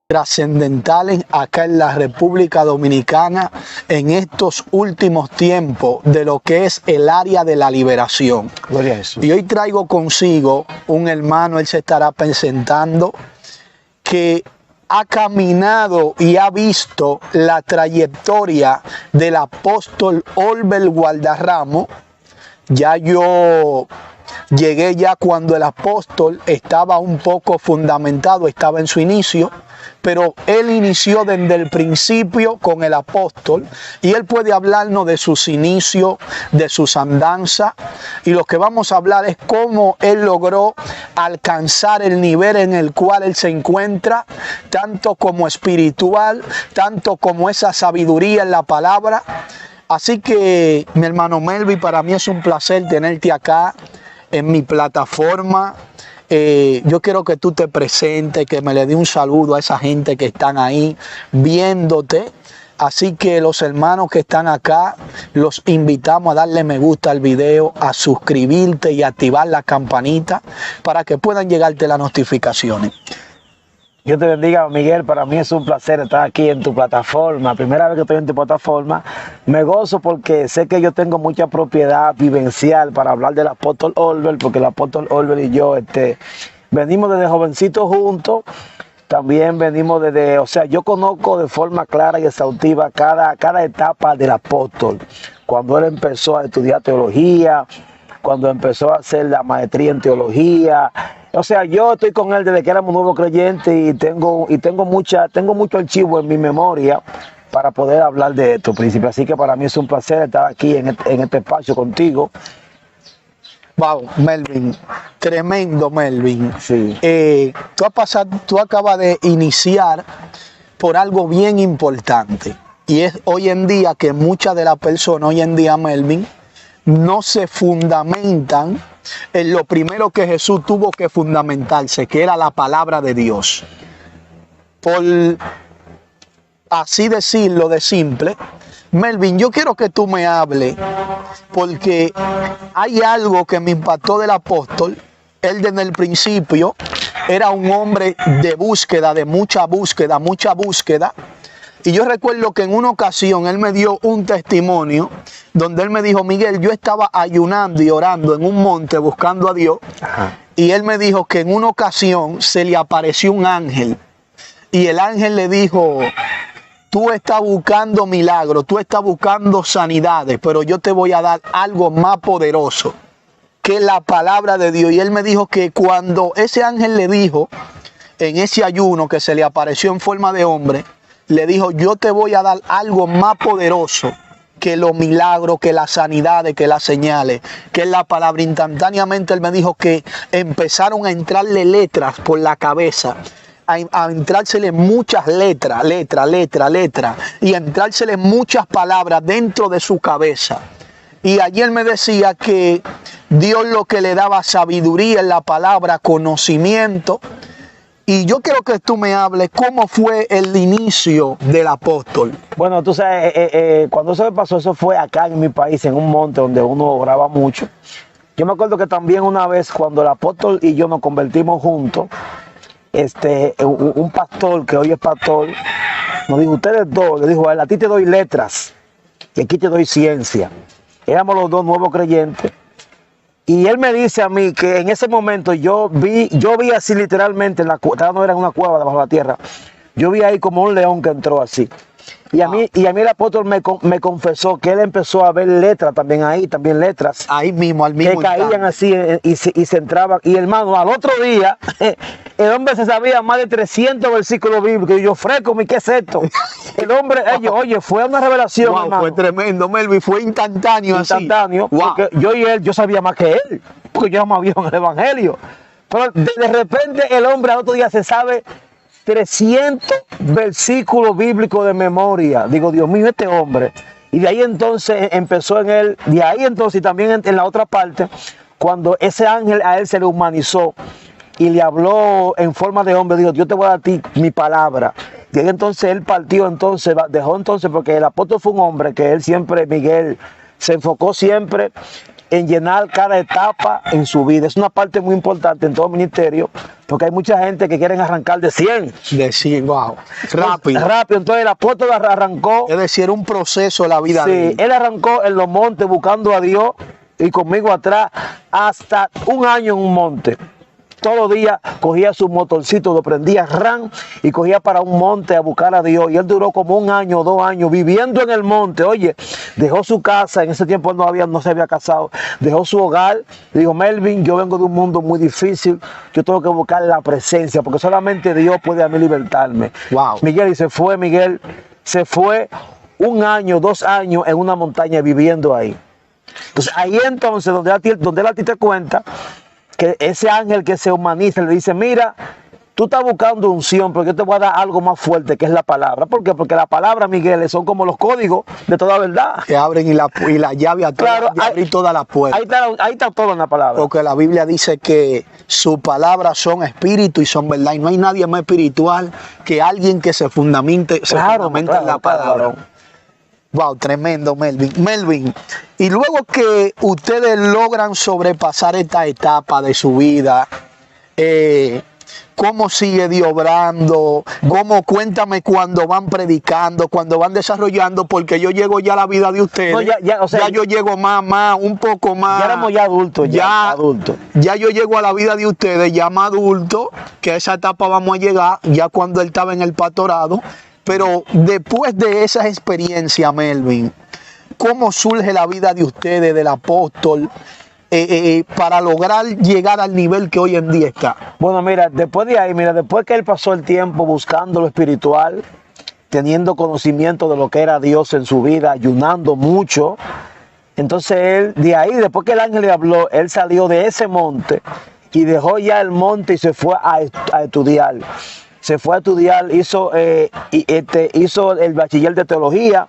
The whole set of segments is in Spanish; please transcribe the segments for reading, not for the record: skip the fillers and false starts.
trascendentales acá en la República Dominicana en estos últimos tiempos de lo que es el área de la liberación. Gloria a Jesús. Y hoy traigo consigo un hermano, él se estará presentando, que ha caminado y ha visto la trayectoria del apóstol Olbert Gualdarramo. Ya yo llegué ya cuando el apóstol estaba un poco fundamentado, estaba en su inicio, pero él inició desde el principio con el apóstol y él puede hablarnos de sus inicios, de sus andanzas, y lo que vamos a hablar es cómo él logró alcanzar el nivel en el cual él se encuentra, tanto como espiritual, tanto como esa sabiduría en la palabra. Así que, mi hermano Melvin, para mí es un placer tenerte acá en mi plataforma. Yo quiero que tú te presentes, que me le dé un saludo a esa gente que están ahí viéndote. Así que los hermanos que están acá, los invitamos a darle me gusta al video, a suscribirte y activar la campanita para que puedan llegarte las notificaciones. Dios te bendiga, Miguel. Para mí es un placer estar aquí en tu plataforma. Primera vez que estoy en tu plataforma. Me gozo porque sé que yo tengo mucha propiedad vivencial para hablar del apóstol Olbert, porque el apóstol Olbert y yo venimos desde jovencitos juntos. También venimos desde, o sea, yo conozco de forma clara y exhaustiva cada etapa del apóstol. Cuando él empezó a estudiar teología, cuando empezó a hacer la maestría en teología. O sea, yo estoy con él desde que éramos nuevos creyentes y tengo mucho archivo en mi memoria para poder hablar de esto, príncipe. Así que para mí es un placer estar aquí en este espacio contigo. Wow, Melvin, tremendo Melvin. Sí. Tú acabas de iniciar por algo bien importante. Y es hoy en día que muchas de las personas, hoy en día, Melvin, no se fundamentan en lo primero que Jesús tuvo que fundamentarse, que era la palabra de Dios. Por así decirlo de simple, Melvin, yo quiero que tú me hables, porque hay algo que me impactó del apóstol. Él desde el principio era un hombre de búsqueda, de mucha búsqueda. Y yo recuerdo que en una ocasión él me dio un testimonio donde él me dijo: Miguel, yo estaba ayunando y orando en un monte buscando a Dios. Ajá. Y él me dijo que en una ocasión se le apareció un ángel y el ángel le dijo: tú estás buscando milagros, tú estás buscando sanidades, pero yo te voy a dar algo más poderoso que la palabra de Dios. Y él me dijo que cuando ese ángel le dijo, en ese ayuno que se le apareció en forma de hombre, le dijo: yo te voy a dar algo más poderoso que los milagros, que las sanidades, que las señales, que es la palabra. Instantáneamente él me dijo que empezaron a entrarle letras por la cabeza, a entrársele muchas letras, y a entrársele muchas palabras dentro de su cabeza. Y ayer me decía que Dios lo que le daba sabiduría en la palabra, conocimiento. Y yo quiero que tú me hables cómo fue el inicio del apóstol. Bueno, tú sabes, cuando eso me pasó, eso fue acá en mi país, en un monte donde uno oraba mucho. Yo me acuerdo que también una vez cuando el apóstol y yo nos convertimos juntos, un pastor que hoy es pastor, nos dijo: ustedes dos, le dijo a él, a ti te doy letras y aquí te doy ciencia. Éramos los dos nuevos creyentes. Y él me dice a mí que en ese momento yo vi así literalmente, no era en una cueva debajo de la tierra, yo vi ahí como un león que entró así. Y a mí el apóstol me confesó que él empezó a ver letras también ahí, letras. Ahí mismo, al mismo que caían así y se entraban. Y hermano, al otro día, el hombre se sabía más de 300 versículos bíblicos. Y yo, fresco, ¿qué es esto? El hombre, oye, fue una revelación, wow, hermano. Fue tremendo, Melvin, fue instantáneo. Instantáneo, wow. Porque yo y él, yo sabía más que él, porque yo más viejo en el evangelio. Pero de repente el hombre al otro día se sabe 300 versículos bíblicos de memoria. Digo, Dios mío, este hombre. Y de ahí entonces empezó en él, de ahí entonces y también en la otra parte, cuando ese ángel a él se le humanizó y le habló en forma de hombre, dijo: yo te voy a dar a ti mi palabra. Y ahí entonces él partió, dejó entonces, porque el apóstol fue un hombre que él siempre, Miguel, se enfocó siempre en llenar cada etapa en su vida. Es una parte muy importante en todo ministerio, porque hay mucha gente que quieren arrancar de 100. Decir, wow, rápido. Rápido. Entonces el apóstol arrancó. Es decir, era un proceso la vida de Sí, él arrancó en los montes buscando a Dios y conmigo atrás hasta un año en un monte. Todos los días cogía su motorcito, lo prendía ran y cogía para un monte a buscar a Dios. Y él duró como 1 año, 2 años viviendo en el monte. Oye, dejó su casa, en ese tiempo él no se había casado, dejó su hogar. Dijo, Melvin, yo vengo de un mundo muy difícil, yo tengo que buscar la presencia, porque solamente Dios puede a mí libertarme. Wow. Miguel se fue 1 año, 2 años en una montaña viviendo ahí. Entonces ahí entonces donde él a ti te cuenta que ese ángel que se humaniza le dice, mira, tú estás buscando unción, pero yo te voy a dar algo más fuerte, que es la palabra. ¿Por qué? Porque la palabra, Miguel, son como los códigos de toda verdad. que abren y la llave a Claro, abrir todas las puertas. Ahí está todo en la palabra. Porque la Biblia dice que sus palabras son espíritu y son verdad. Y no hay nadie más espiritual que alguien que se fundamente en la palabra. Wow, tremendo, Melvin. Melvin, y luego que ustedes logran sobrepasar esta etapa de su vida, ¿cómo sigue Dios obrando? Cuéntame cuando van predicando, cuando van desarrollando? Porque yo llego ya a la vida de ustedes. No, ya yo llego un poco más. Ya éramos ya adultos. Ya yo llego a la vida de ustedes, ya más adulto, que a esa etapa vamos a llegar, ya cuando él estaba en el pastorado. Pero después de esa experiencia, Melvin, ¿cómo surge la vida de ustedes, del apóstol, para lograr llegar al nivel que hoy en día está? Bueno, mira, después de ahí, después que él pasó el tiempo buscando lo espiritual, teniendo conocimiento de lo que era Dios en su vida, ayunando mucho, entonces él, de ahí, después que el ángel le habló, él salió de ese monte y dejó ya el monte y se fue a estudiar. Se fue a estudiar, hizo el bachiller de teología,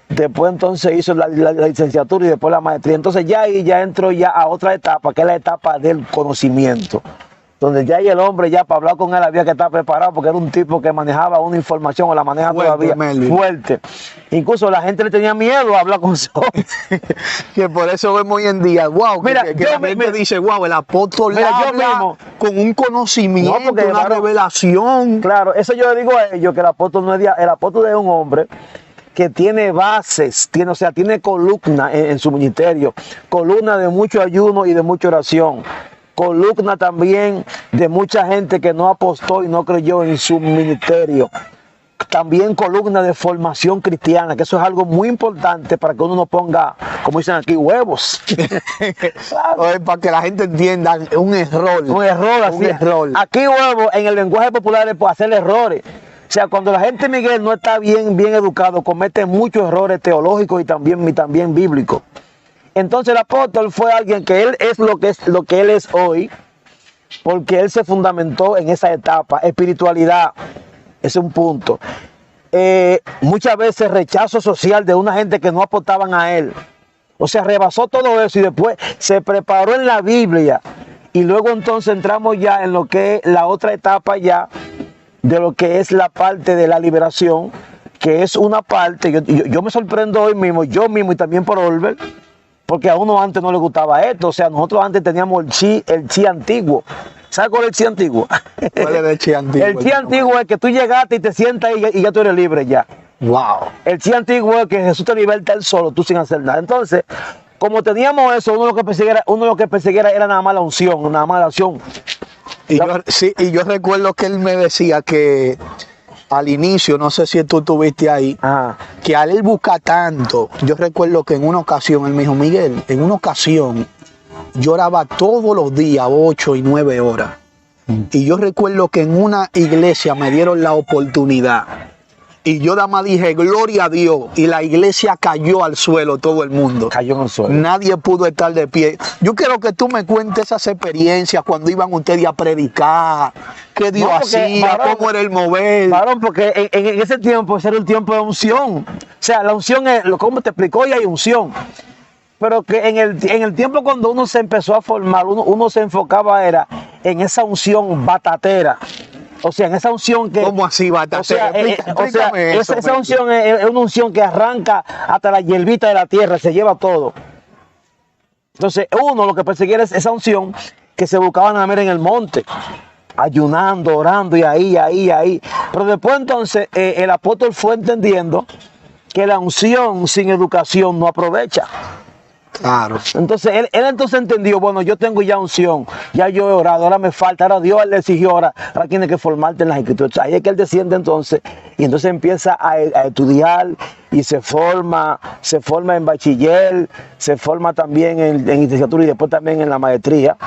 después entonces hizo la licenciatura y después la maestría. Entonces ya ahí ya entró ya a otra etapa, que es la etapa del conocimiento, donde ya ahí el hombre ya para hablar con él había que estar preparado, porque era un tipo que manejaba una información o la maneja todavía fuerte. Incluso la gente le tenía miedo a hablar con ese hombre. Que por eso vemos hoy en día, wow, que la gente dice, wow, el apóstol habla con un conocimiento, una revelación. Claro, eso yo le digo a ellos, que el apóstol no es el apóstol es un hombre que tiene bases, tiene columna en su ministerio, columna de mucho ayuno y de mucha oración, columna también de mucha gente que no apostó y no creyó en su ministerio, también columna de formación cristiana, que eso es algo muy importante para que uno no ponga, como dicen aquí, huevos. Claro. Para que la gente entienda, un error. Un error. Aquí huevos, en el lenguaje popular, es por hacer errores. O sea, cuando la gente, Miguel, no está bien educado, comete muchos errores teológicos y también bíblicos. Entonces el apóstol fue alguien que él es lo que él es hoy, porque él se fundamentó en esa etapa. Espiritualidad, ese es un punto. Muchas veces rechazo social de una gente que no apostaban a él. O sea, rebasó todo eso y después se preparó en la Biblia. Y luego entonces entramos ya en lo que es la otra etapa ya, de lo que es la parte de la liberación, que es una parte, yo me sorprendo hoy mismo, yo mismo y también por Olver, porque a uno antes no le gustaba esto. O sea, nosotros antes teníamos el chi antiguo. ¿Sabes cuál es el chi antiguo? ¿Cuál es el chi antiguo? El chi antiguo es que tú llegaste y te sientas y ya tú eres libre ya. Wow. El chi antiguo es que Jesús te liberta él solo, tú sin hacer nada. Entonces, como teníamos eso, uno lo que perseguía era nada más la unción, nada más la unción. Y yo recuerdo que él me decía que al inicio, no sé si tú estuviste ahí, que al él busca tanto, yo recuerdo que en una ocasión él me dijo, Miguel, en una ocasión yo oraba todos los días 8 y 9 horas. Y yo recuerdo que en una iglesia me dieron la oportunidad. Y yo nada más dije, gloria a Dios. Y la iglesia cayó al suelo, todo el mundo. Cayó en el suelo. Nadie pudo estar de pie. Yo quiero que tú me cuentes esas experiencias cuando iban ustedes a predicar. ¿Qué Dios hacía? ¿Cómo era el mover? Varón, porque en ese tiempo, ese era el tiempo de unción. O sea, la unción es, como te explicó, hoy hay unción. Pero que en el tiempo cuando uno se empezó a formar, uno se enfocaba era en esa unción batatera. O sea, en esa unción que... ¿Cómo así batatera? Explícame eso, esa unción es una unción que arranca hasta la hierbita de la tierra, se lleva todo. Entonces, uno lo que perseguía era esa unción que se buscaba nada más en el monte, ayunando, orando y ahí. Pero después entonces el apóstol fue entendiendo que la unción sin educación no aprovecha. Claro. Entonces él entonces entendió, bueno, yo tengo ya unción, ya yo he orado, ahora me falta, ahora Dios le exigió, ahora tiene que formarte en las escrituras. Ahí es que él desciende entonces y entonces empieza a estudiar y se forma en bachiller, se forma también en licenciatura y después también en la maestría.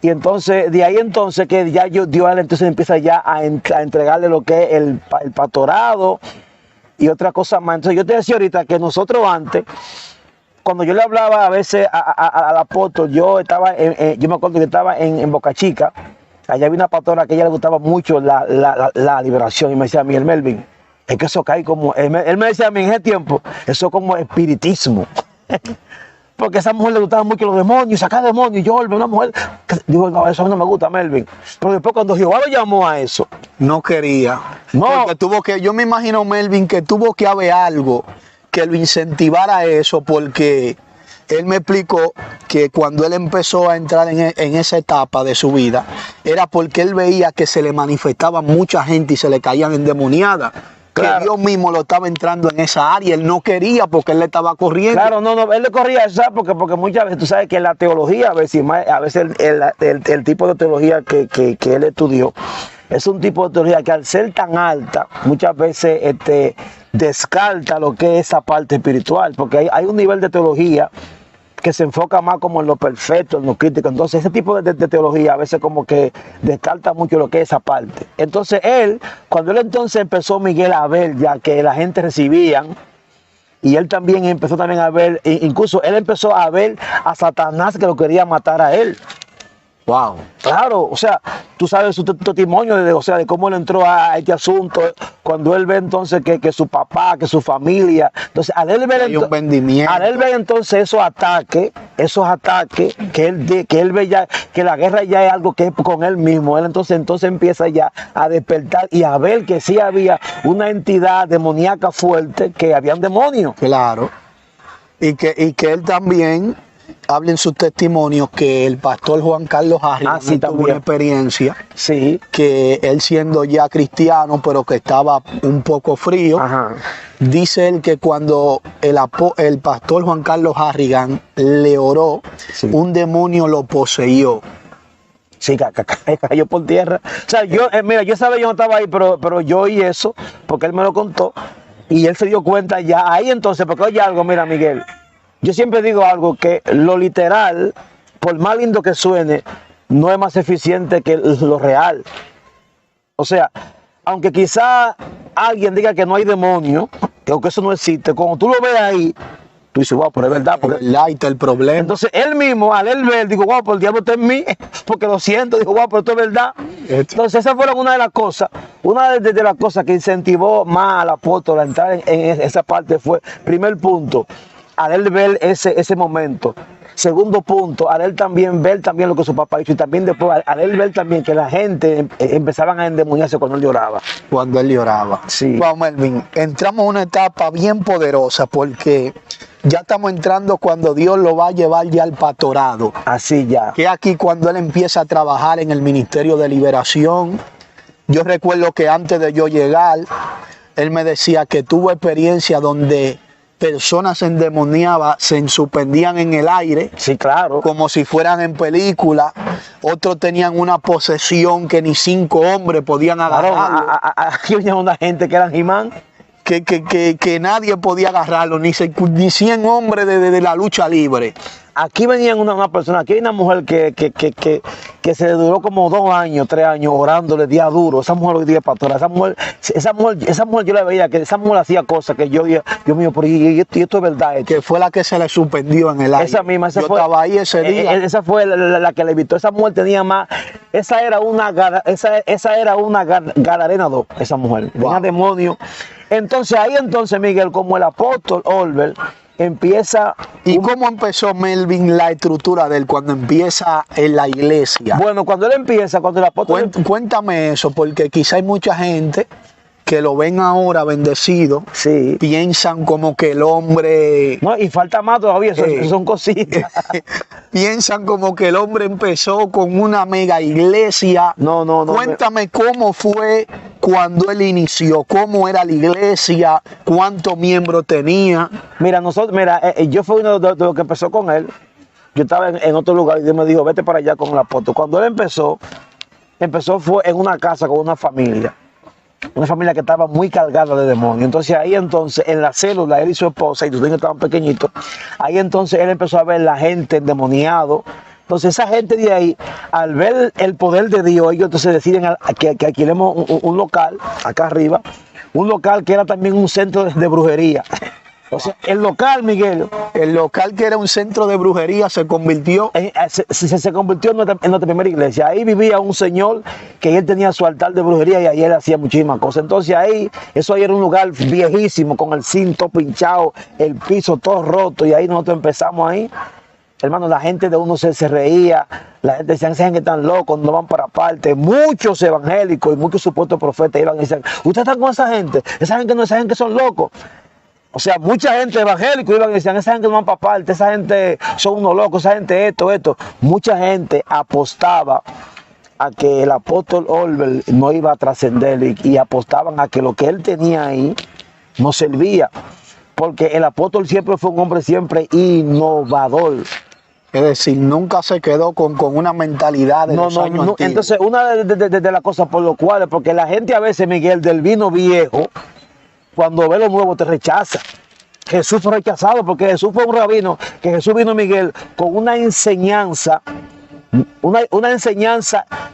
Y entonces, de ahí entonces que ya Dios entonces empieza ya a entregarle lo que es el pastorado y otra cosa más. Entonces yo te decía ahorita que nosotros antes, cuando yo le hablaba a veces al apóstol, yo me acuerdo que estaba en Boca Chica, allá había una pastora que a ella le gustaba mucho la liberación y me decía, Miguel Melvin, es que eso cae como, él me decía a mí en ese tiempo, eso es como espiritismo. Porque a esa mujer le gustaban mucho los demonios, sacar demonios. Yo, una mujer, digo, no, eso no me gusta, Melvin. Pero después cuando Jehová lo llamó a eso, no quería. No. Porque yo me imagino, Melvin, que tuvo que haber algo que lo incentivara a eso, porque él me explicó que cuando él empezó a entrar en esa etapa de su vida, era porque él veía que se le manifestaba mucha gente y se le caían endemoniadas. Claro. Que Dios mismo lo estaba entrando en esa área, él no quería porque él le estaba corriendo. Claro, no, él le corría, ¿sabes? Porque muchas veces tú sabes que la teología, a veces el tipo de teología que él estudió, es un tipo de teología que al ser tan alta, muchas veces descarta lo que es esa parte espiritual, porque hay un nivel de teología que se enfoca más como en lo perfecto, en lo crítico. Entonces ese tipo de teología a veces como que descarta mucho lo que es esa parte. Entonces cuando él entonces empezó, Miguel, a ver ya que la gente recibía, y él también empezó también a ver, incluso él empezó a ver a Satanás que lo quería matar a él. Wow. Claro, o sea, tú sabes su testimonio de cómo él entró a este asunto, cuando él ve entonces que su papá, que su familia, entonces al él ver entonces esos ataques, que él ve ya, que la guerra ya es algo que es con él mismo, él entonces empieza ya a despertar y a ver que sí había una entidad demoníaca fuerte, que habían demonios. Claro, y que él también habla en sus testimonios que el pastor Juan Carlos Harrigan tuvo una experiencia, sí, que él siendo ya cristiano, pero que estaba un poco frío. Ajá. Dice él que cuando el pastor Juan Carlos Harrigan le oró, sí, un demonio lo poseyó. Sí, cayó por tierra. O sea, mira, yo sabía, yo no estaba ahí, pero yo oí eso, porque él me lo contó, y él se dio cuenta ya ahí entonces, porque oye algo, mira, Miguel, yo siempre digo algo, que lo literal, por más lindo que suene, no es más eficiente que lo real. O sea, aunque quizá alguien diga que no hay demonio, que eso no existe, cuando tú lo ves ahí, tú dices, wow, pero es verdad. Porque ahí está el problema. Entonces él mismo, al él ver, digo, wow, pero el diablo está en mí, porque lo siento, digo, wow, pero esto es verdad. Entonces esa fue una de las cosas que incentivó más al apóstol a entrar en esa parte. Fue, primer punto, al él ver ese momento. Segundo punto, al él también ver también lo que su papá hizo, y también después al él ver también que la gente empezaban a endemoniarse cuando él lloraba. Cuando él lloraba. Sí. Wow, Melvin, entramos en una etapa bien poderosa, porque ya estamos entrando cuando Dios lo va a llevar ya al pastorado. Así ya. Que aquí cuando él empieza a trabajar en el ministerio de liberación. Yo recuerdo que antes de yo llegar, él me decía que tuvo experiencia donde personas endemoniadas se suspendían en el aire. Sí, claro. Como si fueran en película. Otros tenían una posesión que ni 5 hombres podían agarrarlo. Aquí venía una gente que eran He-Man. Que nadie podía agarrarlo, ni 100 hombres de la lucha libre. Aquí venían una persona, aquí hay una mujer que se le duró como 2 años, 3 años orándole día duro. Esa mujer hoy día es pastora. Esa mujer yo la veía, que esa mujer hacía cosas que yo mío, pero y esto es verdad. Que fue la que se le suspendió en el aire. Esa misma, yo estaba ahí ese día. Esa fue la que le evitó. Esa mujer tenía más, esa era una Gadarena 2, esa mujer. Wow. Tenía demonio. Entonces ahí Miguel, como el apóstol Olver, empieza. ¿Y cómo empezó, Melvin, la estructura de él cuando empieza en la iglesia? Bueno, cuando el apóstol. Cuéntame eso, porque quizá hay mucha gente que lo ven ahora bendecido, Sí. piensan como que el hombre, No, y falta más todavía, eso son cositas. piensan como que el hombre empezó con una mega iglesia. No, no, no. Cuéntame cómo fue cuando él inició, cómo era la iglesia, cuántos miembros tenía. Mira, yo fui uno de los que empezó con él. Yo estaba en otro lugar y Dios me dijo, vete para allá con el apóstol. Cuando él empezó fue en una casa con una familia que estaba muy cargada de demonios. Entonces ahí en la célula, él y su esposa, y sus niños estaban pequeñitos, ahí entonces él empezó a ver la gente endemoniado. Entonces esa gente de ahí, al ver el poder de Dios, ellos entonces deciden que alquilemos un local, acá arriba, un local que era también un centro de brujería. O sea, el local, Miguel, El local que era un centro de brujería se convirtió. se convirtió en nuestra primera iglesia. Ahí vivía un señor que él tenía su altar de brujería y ahí él hacía muchísimas cosas. Entonces ahí era un lugar viejísimo, con el cinto pinchado, el piso todo roto, y ahí nosotros empezamos ahí. Hermano, la gente de uno se reía, la gente decía, esa gente tan locos, no van para parte. Muchos evangélicos y muchos supuestos profetas iban y decían, ¿ustedes están con esa gente? Esa gente son locos. O sea, mucha gente evangélica iban y decían, esa gente no van para parte, esa gente son unos locos, esa gente esto. Mucha gente apostaba a que el apóstol Olbert no iba a trascender y apostaban a que lo que él tenía ahí no servía. Porque el apóstol siempre fue un hombre siempre innovador. Es decir, nunca se quedó con una mentalidad de los años antiguos. Entonces, una de las cosas por lo cual, porque la gente a veces, Miguel, del vino viejo, cuando ve lo nuevo te rechaza. Jesús fue rechazado porque Jesús fue un rabino, que Jesús vino, Miguel, con una enseñanza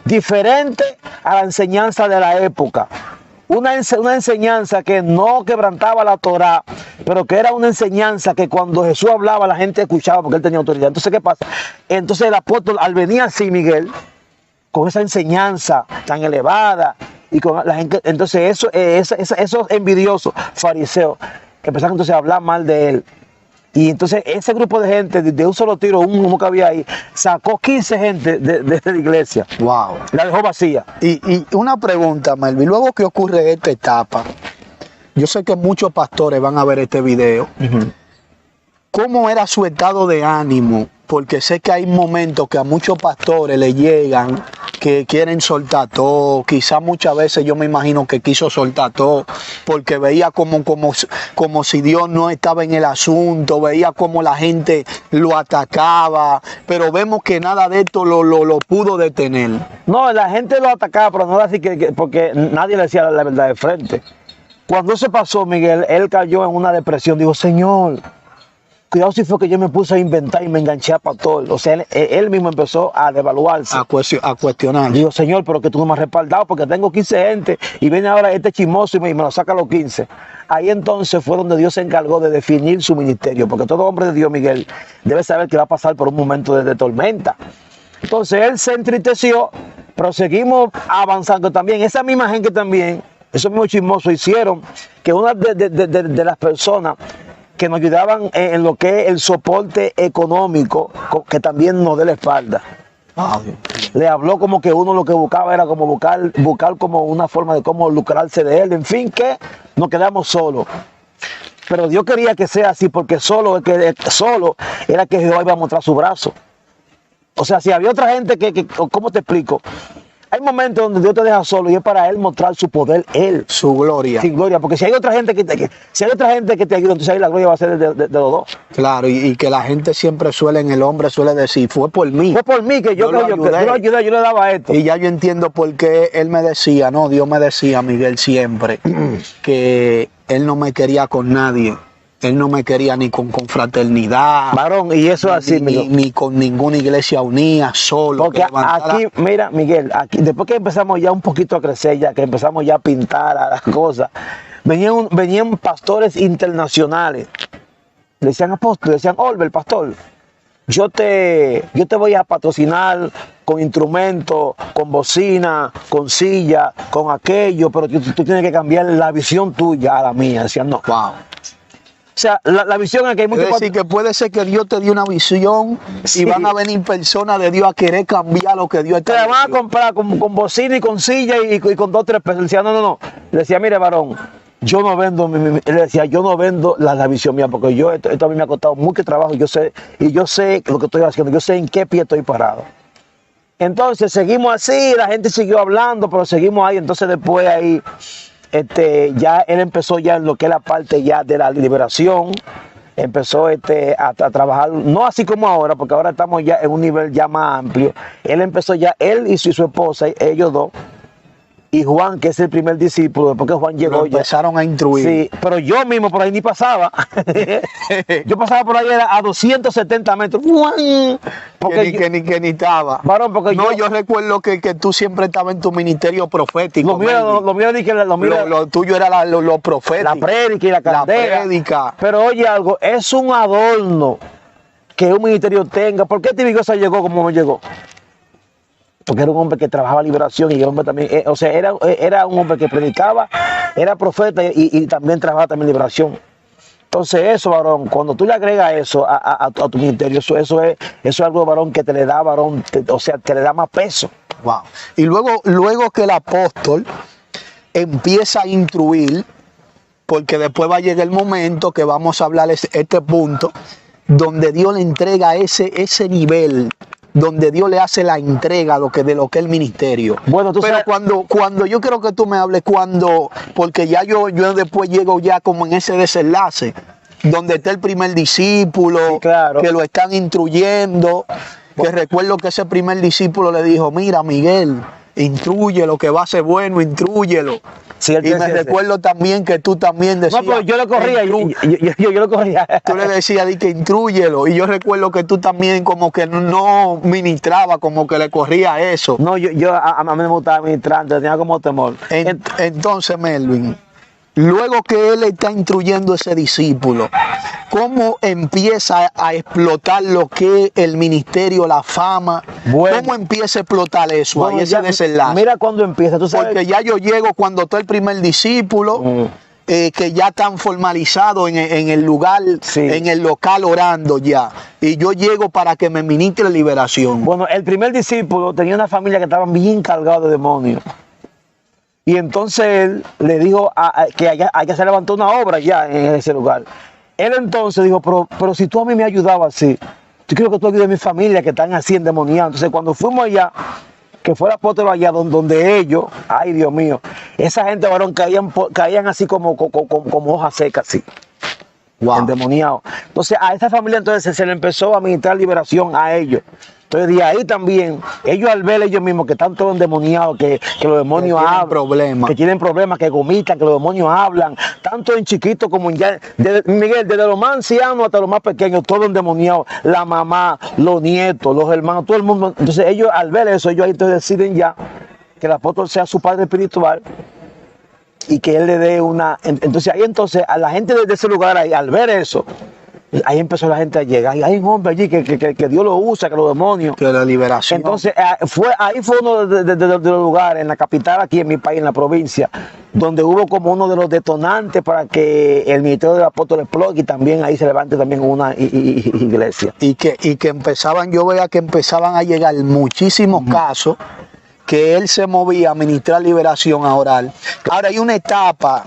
diferente a la enseñanza de la época. Una enseñanza que no quebrantaba la Torá, pero que era una enseñanza que cuando Jesús hablaba la gente escuchaba porque él tenía autoridad. Entonces, ¿qué pasa? Entonces el apóstol, al venir así, Miguel, con esa enseñanza tan elevada, y con la gente, entonces esos envidiosos fariseos empezaron entonces a hablar mal de él. Y entonces ese grupo de gente, de un solo tiro, uno que había ahí, sacó 15 gente de la iglesia. Wow. La dejó vacía. Y una pregunta, Melvin, luego que ocurre esta etapa, yo sé que muchos pastores van a ver este video. ¿Cómo era su estado de ánimo? Porque sé que hay momentos que a muchos pastores le llegan que quieren soltar todo. Quizás muchas veces yo me imagino que quiso soltar todo porque veía como si Dios no estaba en el asunto, veía como la gente lo atacaba, pero vemos que nada de esto lo pudo detener. No, la gente lo atacaba, pero no era así porque nadie le decía la verdad de frente. Cuando eso pasó, Miguel, él cayó en una depresión. Dijo, Señor, cuidado si fue que yo me puse a inventar y me enganché a pastor. O sea, él mismo empezó a devaluarse. A cuestionar. Digo, Señor, pero que tú no me has respaldado porque tengo 15 gente y viene ahora este chismoso y me lo saca a los 15. Ahí entonces fue donde Dios se encargó de definir su ministerio, porque todo hombre de Dios, Miguel, debe saber que va a pasar por un momento de tormenta. Entonces él se entristeció, pero seguimos avanzando también. Esa misma gente también, esos mismos chismosos hicieron que una de las personas que nos ayudaban en lo que es el soporte económico, que también nos dé la espalda. Le habló como que uno lo que buscaba era como buscar como una forma de cómo lucrarse de él. En fin, que nos quedamos solos. Pero Dios quería que sea así, porque solo era que Jehová iba a mostrar su brazo. O sea, si había otra gente ¿cómo te explico? Hay momentos donde Dios te deja solo y es para Él mostrar su poder, Él. Su gloria. Sin gloria, porque si hay otra gente que te ayuda, entonces ahí la gloria va a ser de los dos. Claro, y que la gente siempre el hombre suele decir, fue por mí. Fue por mí que yo lo ayudé, yo le daba esto. Y ya yo entiendo por qué él me decía, no, Dios me decía, Miguel, siempre, que él no me quería con nadie. Él no me quería ni con confraternidad. Varón, y eso es así, ni con ninguna iglesia unida, solo. Porque aquí, mira, Miguel, aquí, después que empezamos ya un poquito a crecer, ya que empezamos ya a pintar a las cosas, venían pastores internacionales. Le decían apóstol, le decían, Olbert, pastor, yo te voy a patrocinar con instrumentos, con bocina, con silla, con aquello, pero tú tienes que cambiar la visión tuya a la mía. Decían, no. Wow. sea, la visión es que hay Es muchos decir, que puede ser que Dios te dio una visión Sí. y van a venir personas de Dios a querer cambiar lo que Dios te la van a estableció. comprar con bocina y con silla y con 2 o 3 pesos. Le decía, no. Le decía, mire, varón, yo no vendo, él decía, yo no vendo la visión mía, porque esto a mí me ha costado mucho trabajo, yo sé lo que estoy haciendo, yo sé en qué pie estoy parado. Entonces seguimos así, la gente siguió hablando, pero seguimos ahí. Entonces después ahí, ya él empezó ya en lo que es la parte ya de la liberación, empezó a trabajar, no así como ahora, porque ahora estamos ya en un nivel ya más amplio. Él empezó ya, él y su esposa, ellos dos, y Juan, que es el primer discípulo, después que Juan llegó Lo ya. empezaron a instruir. Sí, pero yo mismo por ahí ni pasaba. Yo pasaba por ahí a 270 metros. Porque que ni estaba. varón, porque No, yo recuerdo que tú siempre estabas en tu ministerio profético. lo mío, Melvin. lo mío, ni que lo mío, Lo tuyo era lo profético. la prédica y la candela. prédica. Pero oye algo, es un adorno que un ministerio tenga. ¿Por qué Tibigosa llegó como no llegó? Porque era un hombre que trabajaba liberación y el hombre también, o sea, era un hombre que predicaba, era profeta y también trabajaba también liberación. Entonces eso, varón, cuando tú le agregas eso a tu ministerio, eso es algo, varón, que te le da, varón, o sea, te le da más peso. Wow. Y luego que el apóstol empieza a instruir, porque después va a llegar el momento que vamos a hablar este punto, donde Dios le entrega ese nivel, donde Dios le hace la entrega de lo que es el ministerio. Bueno, tú Pero sabes, cuando yo quiero que tú me hables, porque ya yo después llego ya como en ese desenlace, donde está el primer discípulo, Sí, claro. que lo están instruyendo, que recuerdo que ese primer discípulo le dijo, mira Miguel, instrúyelo, que va a ser bueno, instrúyelo. sí, él Y me decía, recuerdo también que tú también decías, no, pero yo le corría, yo le corría. tú le decías di que instrúyelo. Y yo recuerdo que tú también como que no ministraba, como que le corría eso. No, a mí me gustaba ministrar, tenía como temor. Entonces, Melvin, luego que él está instruyendo a ese discípulo, ¿cómo empieza a explotar lo que es el ministerio, la fama? Bueno. ¿Cómo empieza a explotar eso Bueno, ahí, ese ya, desenlace? mira cuando empieza, tú sabes. Porque ya yo llego cuando está el primer discípulo, que ya están formalizados en el lugar, Sí. en el local orando ya. Y yo llego para que me ministre liberación. Bueno, el primer discípulo tenía una familia que estaban bien cargados de demonios. Y entonces él le dijo que allá se levantó una obra ya en ese lugar. Él entonces dijo, pero si tú a mí me ayudabas así, yo quiero que tú ayudes a mi familia que están así endemoniados. Entonces cuando fuimos allá, que fue el apóstol allá donde ellos, ay Dios mío, esa gente, varón, caían así como hojas secas, así. Wow. Endemoniados. Entonces a esa familia entonces se le empezó a ministrar liberación a ellos. Entonces de ahí también, ellos al ver ellos mismos que están todos endemoniados, que los demonios tienen hablan, problemas. que tienen problemas, que vomitan, que los demonios hablan, tanto en chiquitos como en ya, Miguel, desde los más ancianos hasta los más pequeños, todos endemoniados, la mamá, los nietos, los hermanos, todo el mundo. Entonces ellos al ver eso, ellos ahí entonces deciden ya que el apóstol sea su padre espiritual y que él le dé una. Entonces ahí entonces a la gente de ese lugar ahí, al ver eso, ahí empezó la gente a llegar. Y hay un hombre allí que Dios lo usa, que los demonios. Que la liberación. Entonces ahí fue uno de los lugares, en la capital aquí en mi país, en la provincia, donde hubo como uno de los detonantes para que el ministerio del apóstol explote y también ahí se levante también una iglesia. Y que empezaban, yo veía que empezaban a llegar muchísimos casos que él se movía a ministrar liberación, a orar. Ahora hay una etapa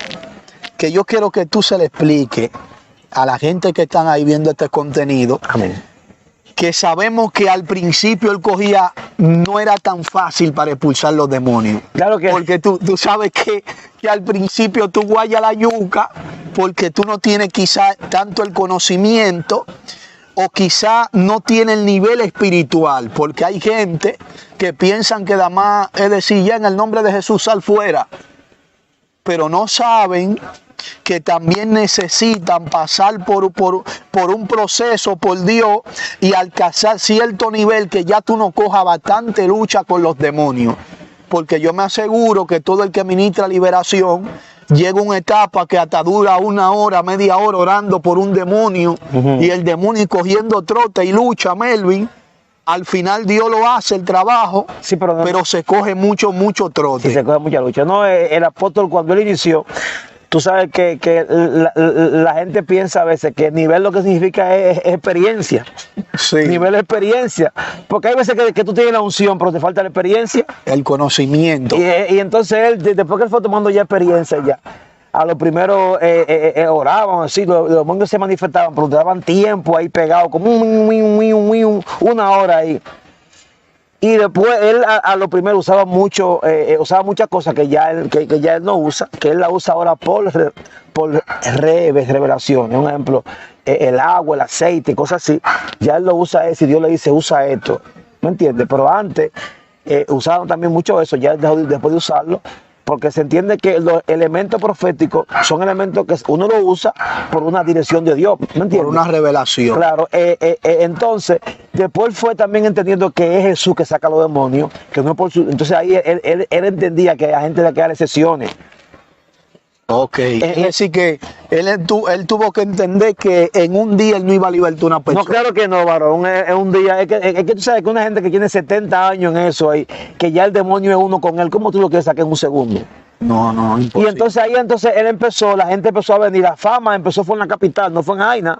que yo quiero que tú se le explique a la gente que están ahí viendo este contenido, Amén. que sabemos que al principio él cogía, no era tan fácil para expulsar los demonios. Claro que Porque tú sabes que al principio tú guayas la yuca porque tú no tienes quizá tanto el conocimiento o quizá no tiene el nivel espiritual, porque hay gente que piensan que nada más es decir, ya en el nombre de Jesús sal fuera, pero no saben que también necesitan pasar por un proceso por Dios y alcanzar cierto nivel que ya tú no cojas bastante lucha con los demonios. Porque yo me aseguro que todo el que ministra liberación llega a una etapa que hasta dura 1 hora, media hora orando por un demonio y el demonio cogiendo trote y lucha, Melvin. Al final Dios lo hace el trabajo, Sí, pero se coge mucho trote. sí, se coge mucha lucha. No, el apóstol cuando él inició, tú sabes que la gente piensa a veces que nivel lo que significa es experiencia. Sí. Nivel de experiencia. Porque hay veces que tú tienes la unción, pero te falta la experiencia. El conocimiento. Y entonces él, después que él fue tomando ya experiencia ya, a lo primero oraban, así, los demonios se manifestaban, pero te daban tiempo ahí pegado, como una hora ahí. Y después él a lo primero usaba muchas cosas que ya él no usa, que él la usa ahora por revelación. Un ejemplo, el agua, el aceite, cosas así. Ya él lo usa eso y Dios le dice, usa esto. ¿Me entiendes? Pero antes usaban también mucho eso, ya después de usarlo, porque se entiende que los elementos proféticos son elementos que uno lo usa por una dirección de Dios, ¿me entiendes? Por una revelación. Claro, entonces, después fue también entendiendo que es Jesús que saca a los demonios, que no es por su... Entonces ahí él entendía que a la gente le quedan excepciones. Ok, es decir que él tuvo que entender que en un día él no iba a libertar una persona. No, claro que no, varón, es un día, es que tú sabes que una gente que tiene 70 años en eso ahí, que ya el demonio es uno con él, ¿cómo tú lo quieres sacar en un segundo? No, imposible. Y entonces ahí él empezó, la gente empezó a venir, la fama empezó fue en la capital, no fue en Jaina.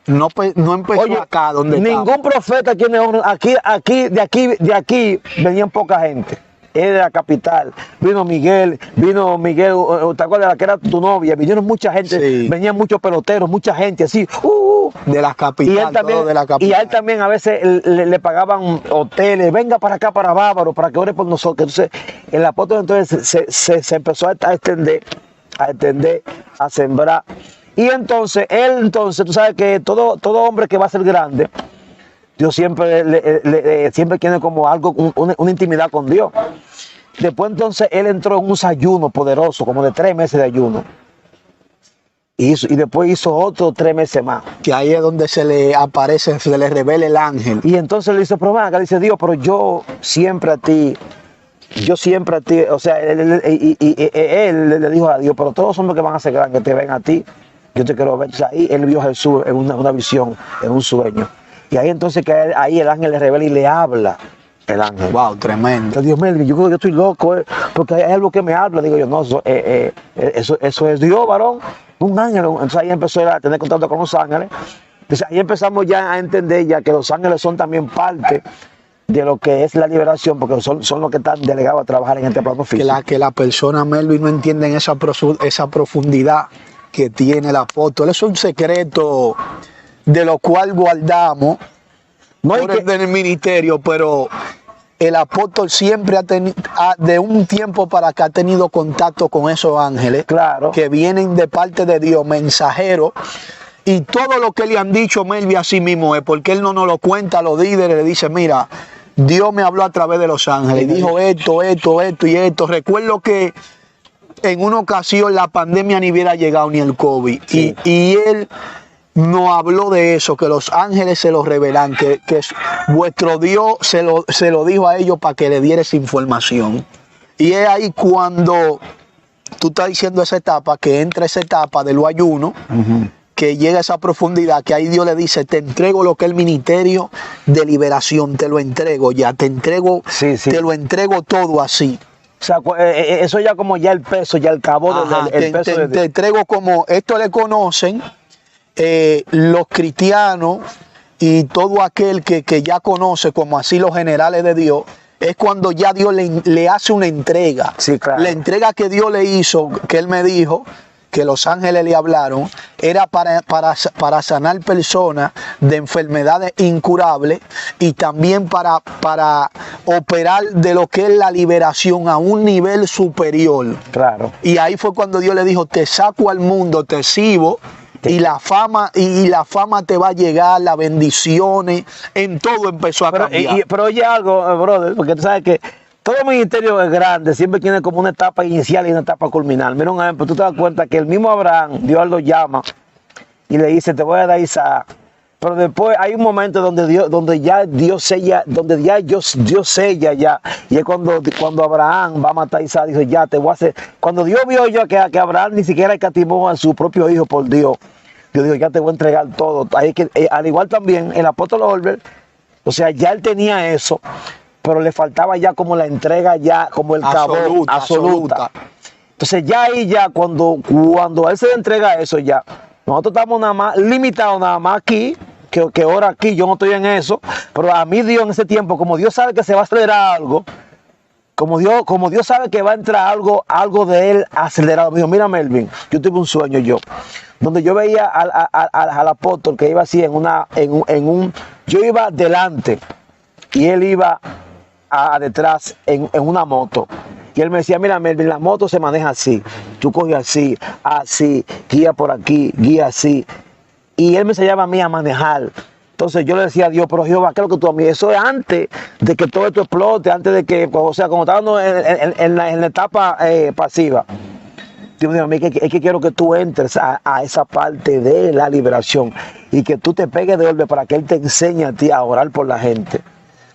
No empezó. Oye, acá donde ningún estaba. Profeta tiene de aquí venían poca gente. Es de la capital. Vino Miguel, ¿te acuerdas de la que era tu novia? Vinieron mucha gente, sí. Venían muchos peloteros, mucha gente así. De la capital, y él también, todo de la capital. Y a él también a veces le pagaban hoteles, venga para acá, para Bávaro, para que ore por nosotros. Entonces, el apóstol entonces se empezó a extender, a sembrar. Y entonces, tú sabes que todo hombre que va a ser grande, Dios siempre tiene como algo, una intimidad con Dios. Después entonces él entró en un ayuno poderoso, como de 3 meses de ayuno. Y después hizo otros 3 meses más. Que ahí es donde se le aparece, se le revela el ángel. Y entonces le dice, pero venga, dice Dios, pero yo siempre a ti, o sea, él le dijo a Dios, pero todos los hombres que van a ser grandes te ven a ti, yo te quiero ver. O sea, ahí él vio a Jesús en una visión, en un sueño. Y ahí entonces ahí el ángel le revela y le habla. El ángel. Wow, tremendo. Entonces, Dios mío, yo creo que estoy loco, porque hay algo que me habla. Digo yo, no, eso es Dios, varón, un ángel. Entonces ahí empezó a tener contacto con los ángeles. Entonces ahí empezamos ya a entender ya que los ángeles son también parte de lo que es la liberación, porque son los que están delegados a trabajar en este plano físico. Que la persona, Melvin, no entienden esa profundidad que tiene el apóstol. Es un secreto de lo cual guardamos en el ministerio, pero el apóstol siempre de un tiempo para acá ha tenido contacto con esos ángeles, claro, que vienen de parte de Dios, mensajeros, y todo lo que le han dicho Melvin así mismo es, porque él no nos lo cuenta a los líderes, le dice, mira, Dios me habló a través de los ángeles, y dijo esto y esto. Recuerdo que en una ocasión la pandemia ni hubiera llegado ni el COVID, sí. y él no habló de eso, que los ángeles se lo revelan, que vuestro Dios se lo dijo a ellos para que le diera esa información. Y es ahí cuando tú estás diciendo esa etapa, que entra esa etapa de lo ayuno, que llega a esa profundidad, que ahí Dios le dice, te entrego lo que es el ministerio de liberación, te lo entrego ya, te lo entrego todo así. O sea, eso ya como ya el peso, ya el cabo del peso. Te entrego como, esto le conocen los cristianos y todo aquel que ya conoce como así los generales de Dios, es cuando ya Dios le hace una entrega. Sí, claro. La entrega que Dios le hizo, que él me dijo, que los ángeles le hablaron, era para sanar personas de enfermedades incurables y también para operar de lo que es la liberación a un nivel superior. Claro. Y ahí fue cuando Dios le dijo, te saco al mundo, te exhibo, y la fama te va a llegar, las bendiciones, en todo empezó a cambiar. Pero oye algo, brother, porque tú sabes que todo ministerio es grande, siempre tiene como una etapa inicial y una etapa culminal. Mira un ejemplo, tú te das cuenta que el mismo Abraham, Dios lo llama y le dice, te voy a dar Isaac. Pero después hay un momento donde ya Dios sella, Dios sella ya. Y es cuando Abraham va a matar a Isaac, dice, ya te voy a hacer. Cuando Dios vio yo que Abraham ni siquiera escatimó a su propio hijo por Dios, Dios dijo, ya te voy a entregar todo. Ahí que, al igual también el apóstol Olver, o sea, ya él tenía eso, pero le faltaba ya como la entrega ya, como el cabo absoluta. Entonces ya ahí ya cuando a él se le entrega eso ya, nosotros estamos nada más limitados nada más aquí, que ahora aquí yo no estoy en eso, pero a mí Dios en ese tiempo, como Dios sabe que se va a acelerar algo, como Dios sabe que va a entrar algo de él acelerado, me dijo, mira Melvin, yo tuve un sueño donde yo veía al apóstol que iba así yo iba delante y él iba detrás en una moto. Y él me decía, mira Melvin, la moto se maneja así, tú coges así, guía por aquí, guía así. Y él me enseñaba a mí a manejar. Entonces yo le decía a Dios, pero Jehová, ¿qué es lo que tú a mí? Eso es antes de que todo esto explote, antes de que, o sea, como estábamos en la etapa pasiva. Dios mío, a mí es que quiero que tú entres a esa parte de la liberación y que tú te pegues de golpe para que Él te enseñe a ti a orar por la gente.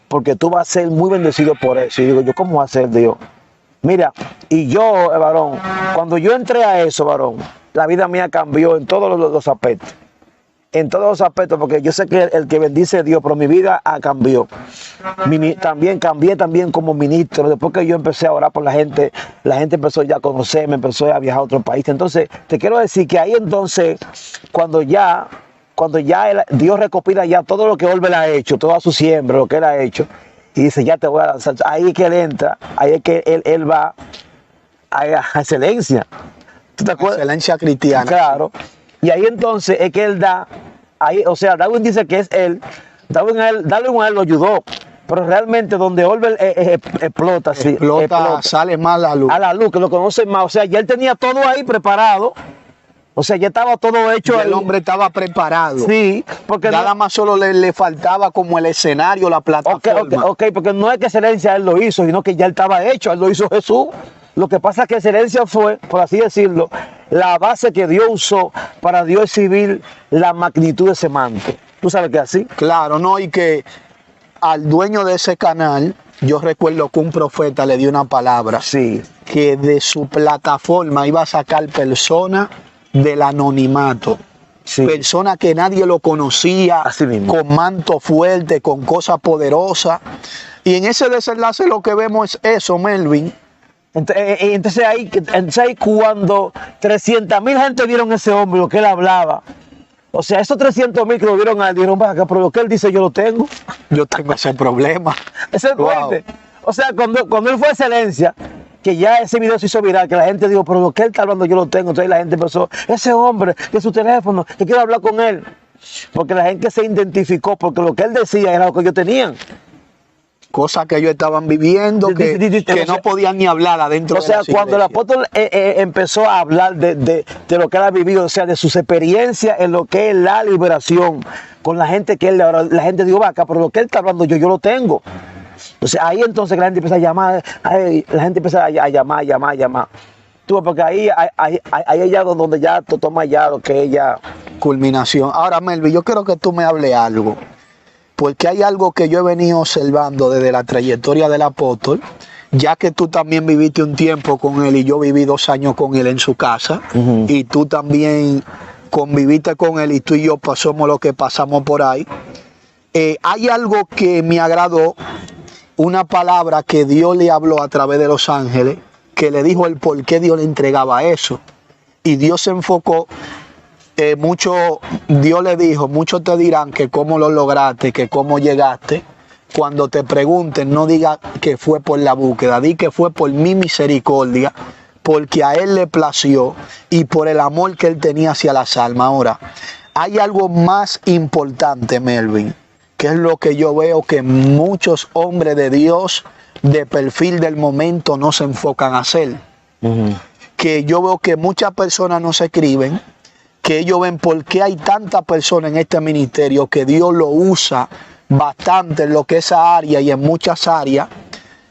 Porque tú vas a ser muy bendecido por eso. Y digo, ¿yo cómo va a ser Dios? Mira, y yo, varón, cuando yo entré a eso, varón, la vida mía cambió en todos los aspectos. En todos los aspectos, porque yo sé que el que bendice a Dios, pero mi vida cambió. También cambié como ministro. Después que yo empecé a orar por la gente empezó ya a conocerme, empezó a viajar a otro país. Entonces, te quiero decir que ahí entonces, cuando ya Dios recopila ya todo lo que Olver ha hecho, toda su siembra, lo que él ha hecho, y dice, ya te voy a lanzar. Ahí es que él entra, ahí es que él va a excelencia. ¿Tú te acuerdas? Excelencia cristiana. Claro. Y ahí entonces es que él da, ahí, o sea, Darwin dice que es él, Darwin a él lo ayudó, pero realmente donde Olver explota, sale más la luz. A la luz, que lo conocen más, o sea, ya él tenía todo ahí preparado, o sea, ya estaba todo hecho. El hombre estaba preparado. Sí, porque nada más solo le faltaba como el escenario, la plataforma. Ok, porque no es que excelencia él lo hizo, sino que ya él estaba hecho, él lo hizo Jesús. Lo que pasa es que excelencia fue, por así decirlo, la base que Dios usó para Dios exhibir la magnitud de ese manto. ¿Tú sabes que así? Claro, no, y que al dueño de ese canal, yo recuerdo que un profeta le dio una palabra. Sí. Que de su plataforma iba a sacar personas del anonimato. Sí. Personas que nadie lo conocía, así mismo, con manto fuerte, con cosas poderosas. Y en ese desenlace lo que vemos es eso, Melvin. Entonces ahí cuando 300,000 gente vieron ese hombre, lo que él hablaba, o sea, esos 300,000 que lo vieron a él, dijeron, baja, pero lo que él dice yo lo tengo. Yo tengo ese problema. Ese fuerte. O sea, cuando él fue a excelencia, que ya ese video se hizo viral, que la gente dijo, pero lo que él está hablando yo lo tengo. Entonces la gente empezó, ese hombre de su teléfono, que quiero hablar con él. Porque la gente se identificó, porque lo que él decía era lo que ellos tenían. Cosas que ellos estaban viviendo, que no podían ni hablar adentro de la iglesia. O sea, cuando el apóstol empezó a hablar de lo que él ha vivido, o sea, de sus experiencias en lo que es la liberación, con la gente que él, la gente dijo, vaca, pero lo que él está hablando yo lo tengo. Entonces ahí entonces la gente empieza a llamar, la gente empieza a llamar. Tú, porque ahí ya donde ya tú tomas ya lo que es ya culminación. Ahora, Melvin, yo quiero que tú me hables algo. Porque hay algo que yo he venido observando desde la trayectoria del apóstol, ya que tú también viviste un tiempo con él y yo viví 2 años con él en su casa, y tú también conviviste con él y tú y yo pasamos lo que pasamos por ahí. Hay algo que me agradó, una palabra que Dios le habló a través de los ángeles, que le dijo el por qué Dios le entregaba eso. Y Dios se enfocó. Dios le dijo, muchos te dirán que cómo lo lograste, que cómo llegaste. Cuando te pregunten, no digas que fue por la búsqueda, di que fue por mi misericordia, porque a Él le plació y por el amor que Él tenía hacia las almas. Ahora, hay algo más importante, Melvin, que es lo que yo veo que muchos hombres de Dios de perfil del momento no se enfocan a hacer. Que yo veo que muchas personas no se escriben, que ellos ven por qué hay tantas personas en este ministerio, que Dios lo usa bastante en lo que es esa área y en muchas áreas,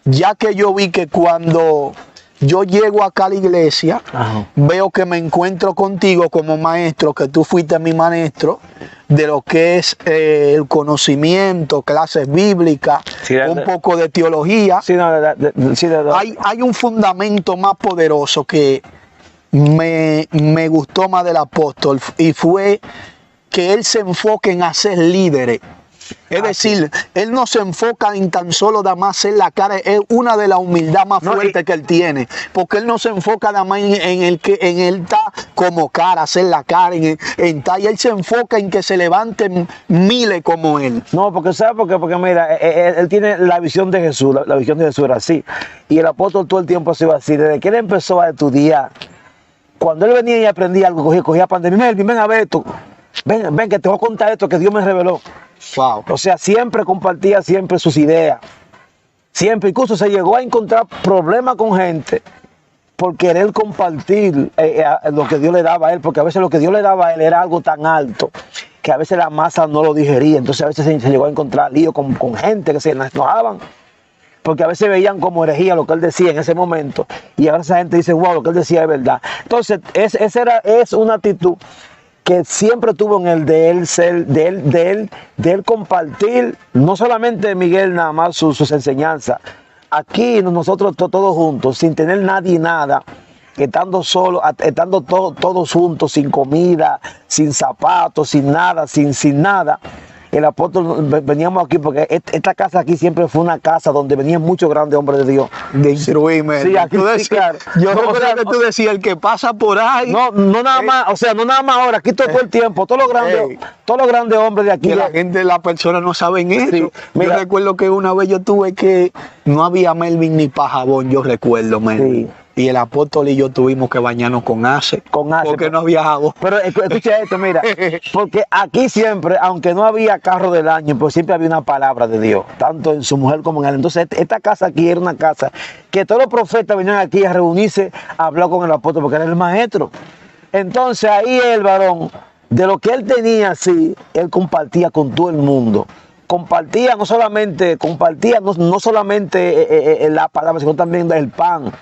ya que yo vi que cuando yo llego acá a la iglesia, veo que me encuentro contigo como maestro, que tú fuiste mi maestro, de lo que es el conocimiento, clases bíblicas, un poco de teología. Hay un fundamento más poderoso que me gustó más del apóstol, y fue que él se enfoque en hacer líderes. Es decir, él no se enfoca en tan solo nada más en la cara, es una de las humildad más fuertes que él tiene, porque él no se enfoca nada más en el que en él está como cara, hacer la cara, en tal, y él se enfoca en que se levanten miles como él. No, porque ¿sabes por qué? Porque mira, él tiene la visión de Jesús, la visión de Jesús era así, y el apóstol todo el tiempo ha sido así, desde que él empezó a estudiar, cuando él venía y aprendía algo, cogía pan de Melvin, ven a ver esto, ven que te voy a contar esto que Dios me reveló. Wow. O sea, siempre compartía siempre sus ideas. Siempre, incluso se llegó a encontrar problemas con gente por querer compartir lo que Dios le daba a él, porque a veces lo que Dios le daba a él era algo tan alto que a veces la masa no lo digería. Entonces a veces se llegó a encontrar lío con gente que se enojaban, porque a veces veían como herejía lo que él decía en ese momento, y ahora esa gente dice, wow, lo que él decía es verdad. Entonces, es una actitud que siempre tuvo en el de él ser, de él compartir, no solamente Miguel nada más sus enseñanzas, aquí nosotros todos juntos, sin tener nadie y nada, estando solo, estando todos juntos, sin comida, sin zapatos, sin nada, sin nada. El apóstol, veníamos aquí porque esta casa aquí siempre fue una casa donde venían muchos grandes hombres de Dios. De instruirme. Sí, aquí sí, claro. Yo no sé que tú decías, el que pasa por ahí. No nada más, o sea, no nada más ahora, aquí todo el tiempo, todos los grandes hombres de aquí. Que la gente, las personas no saben eso. Sí, mira, yo recuerdo que una vez yo tuve que, no había Melvin ni para jabón, yo recuerdo, Melvin. Sí. Y el apóstol y yo tuvimos que bañarnos con ace. Porque no había jabón. Pero escucha esto, mira, porque aquí siempre, aunque no había carro del año, pues siempre había una palabra de Dios, tanto en su mujer como en él. Entonces, esta casa aquí era una casa que todos los profetas venían aquí a reunirse a hablar con el apóstol, porque era el maestro. Entonces, ahí el varón, de lo que él tenía, sí, él compartía con todo el mundo. Compartía no solamente la palabra, sino también el pan.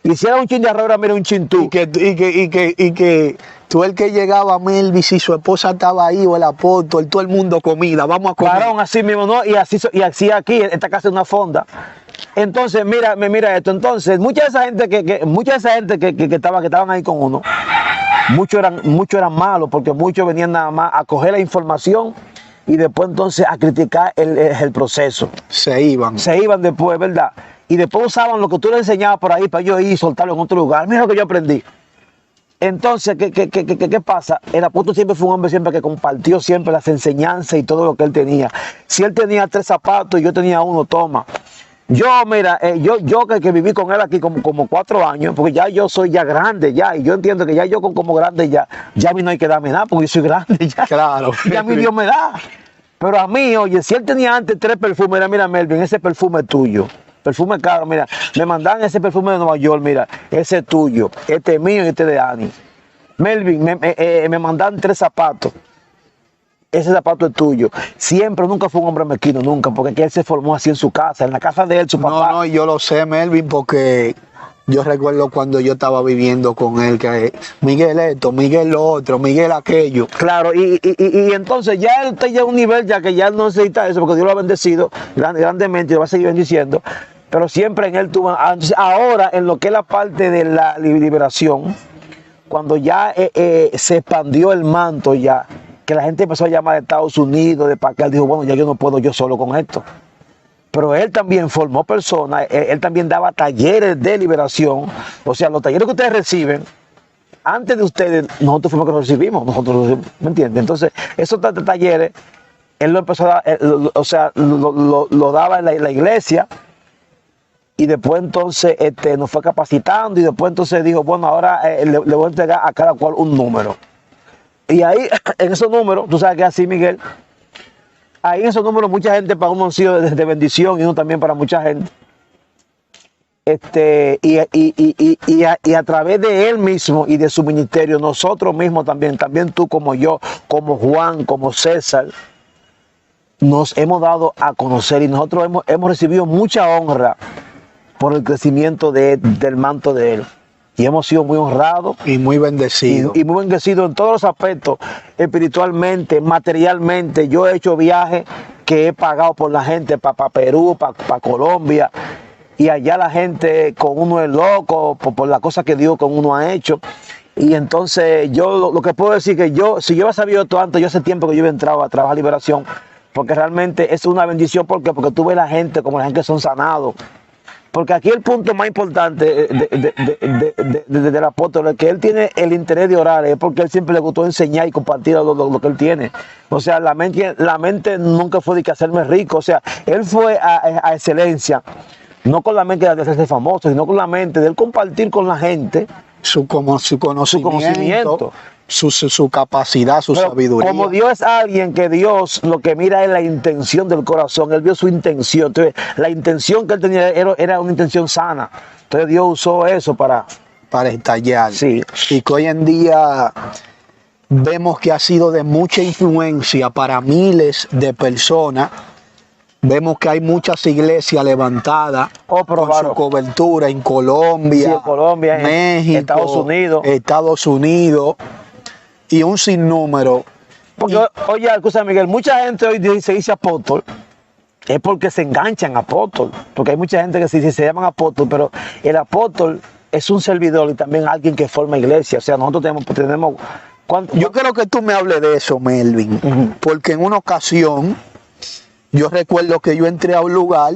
Y si era un chin de arroz, mira, un chintú. Y que tú el que llegaba a Melvin, si su esposa estaba ahí o el apóstol, todo el mundo comida, vamos a comer. Claro, así mismo, ¿no? Y así aquí, esta casa es una fonda. Entonces, mira esto. Entonces, mucha de esa gente que estaban ahí con uno, muchos eran malos, porque muchos venían nada más a coger la información y después entonces a criticar el proceso. Se iban después, ¿verdad? Y después usaban lo que tú le enseñabas por ahí para yo ir y soltarlo en otro lugar. Mira lo que yo aprendí. Entonces, ¿qué pasa? El apóstol siempre fue un hombre siempre que compartió siempre las enseñanzas y todo lo que él tenía. Si él tenía 3 zapatos y yo tenía 1, toma. Yo, mira, yo que viví con él aquí como 4 años, porque ya yo soy ya grande ya, y yo entiendo que ya yo como grande ya a mí no hay que darme nada, porque yo soy grande ya. Claro. Ya mi Dios me da. Pero a mí, oye, si él tenía antes 3 perfumes, mira Melvin, ese perfume es tuyo. Perfume caro, mira, me mandan ese perfume de Nueva York, mira, ese es tuyo, este es mío y este es de Ani. Melvin, me mandan 3 zapatos, ese zapato es tuyo. Siempre, nunca fue un hombre mezquino, nunca, porque él se formó así en su casa, en la casa de él, su papá. No, yo lo sé, Melvin, porque yo recuerdo cuando yo estaba viviendo con él, que Miguel esto, Miguel lo otro, Miguel aquello. Claro, y entonces ya él está ya a un nivel ya que ya no necesita eso, porque Dios lo ha bendecido grandemente y lo va a seguir bendiciendo. Pero siempre en él tuvo, ahora en lo que es la parte de la liberación, cuando ya se expandió el manto ya, que la gente empezó a llamar de Estados Unidos, de para acá, él dijo, bueno, ya yo no puedo yo solo con esto. Pero él también formó personas, él también daba talleres de liberación, o sea, los talleres que ustedes reciben, antes de ustedes, nosotros fuimos los que los recibimos, ¿me entienden? Entonces, esos talleres, él lo empezó a dar, lo daba en la iglesia, y después entonces nos fue capacitando, y después entonces dijo, bueno, ahora le voy a entregar a cada cual un número. Y ahí, en esos números, tú sabes que es así, Miguel, ahí en esos números mucha gente para uno han sido de bendición, y uno también para mucha gente. Y a través de él mismo y de su ministerio, nosotros mismos también tú como yo, como Juan, como César, nos hemos dado a conocer, y nosotros hemos recibido mucha honra por el crecimiento del manto de él. Y hemos sido muy honrados. Y muy bendecidos. Y muy bendecidos en todos los aspectos, espiritualmente, materialmente. Yo he hecho viajes que he pagado por la gente para Perú, para Colombia. Y allá la gente con uno es loco por la cosa que Dios con uno ha hecho. Y entonces yo lo que puedo decir que si yo hubiera sabido esto antes, yo hace tiempo que yo había entrado a trabajar liberación, porque realmente es una bendición. ¿Por qué? Porque tú ves la gente, como la gente que son sanados. Porque aquí el punto más importante del apóstol es que él tiene el interés de orar, es porque él siempre le gustó enseñar y compartir lo que él tiene. O sea, la mente nunca fue de que hacerme rico. O sea, él fue a excelencia, no con la mente de hacerse famoso, sino con la mente de él compartir con la gente su conocimiento, su capacidad, su Pero sabiduría. como Dios es alguien que Dios lo que mira es la intención del corazón, él vio su intención. Entonces, la intención que él tenía era una intención sana. Entonces Dios usó eso para estallar. Sí. Y que hoy en día vemos que ha sido de mucha influencia para miles de personas. Vemos que hay muchas iglesias levantadas con su cobertura en Colombia, Sí, en Colombia, México, en Estados Unidos y un sinnúmero. Porque, oye, escúchame, Miguel, mucha gente hoy se dice apóstol, es porque se enganchan apóstol, porque hay mucha gente que se llaman apóstol, pero el apóstol es un servidor y también alguien que forma iglesia. O sea, nosotros tenemos Yo creo que tú me hables de eso, Melvin, porque en una ocasión yo recuerdo que yo entré a un lugar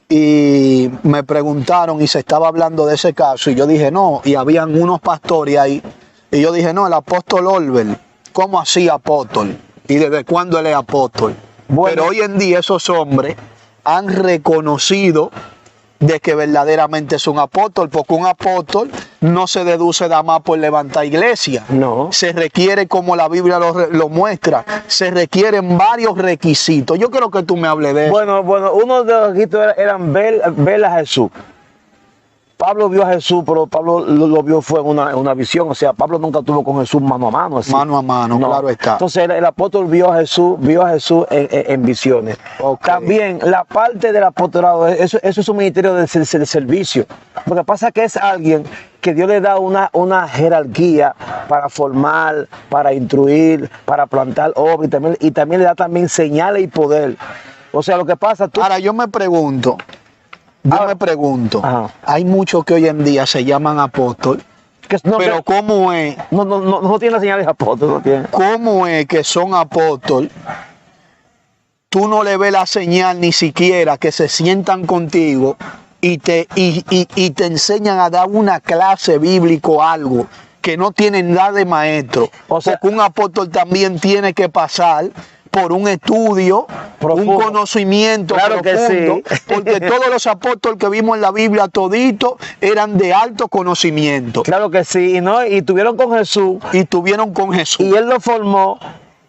y me preguntaron y se estaba hablando de ese caso y yo dije no, y habían unos pastores ahí y yo dije no, el apóstol Olver, ¿cómo así apóstol? ¿Y desde cuándo él es apóstol? Bueno, pero hoy en día esos hombres han reconocido de que verdaderamente es un apóstol, porque un apóstol no se deduce nada más por levantar iglesia. No. Se requiere, como la Biblia lo muestra, se requieren varios requisitos. Yo creo que tú me hables de eso. Bueno, uno de los requisitos eran ver a Jesús. Pablo vio a Jesús, pero Pablo lo vio fue en una visión. O sea, Pablo nunca tuvo con Jesús mano a mano. Así. Mano a mano, no. Claro está. Entonces el apóstol vio a Jesús en visiones. Okay. También la parte del apostolado, eso es un ministerio de servicio. Lo que pasa es que es alguien que Dios le da una jerarquía para formar, para instruir, para plantar obras y también le da también señales y poder. O sea, lo que pasa... Ahora, yo me pregunto, Ajá. hay muchos que hoy en día se llaman apóstol, pero ¿cómo es? No tiene la señal de apóstol, no tiene. ¿Cómo es que son apóstol? Tú no le ves la señal ni siquiera que se sientan contigo y te enseñan a dar una clase bíblica o algo que no tienen nada de maestro. O sea, porque un apóstol también tiene que pasar por un estudio, profundo, un conocimiento claro profundo, que sí. Porque todos los apóstoles que vimos en la Biblia, toditos, eran de alto conocimiento. Claro que sí, ¿no? Y estuvieron con Jesús. Y él lo formó.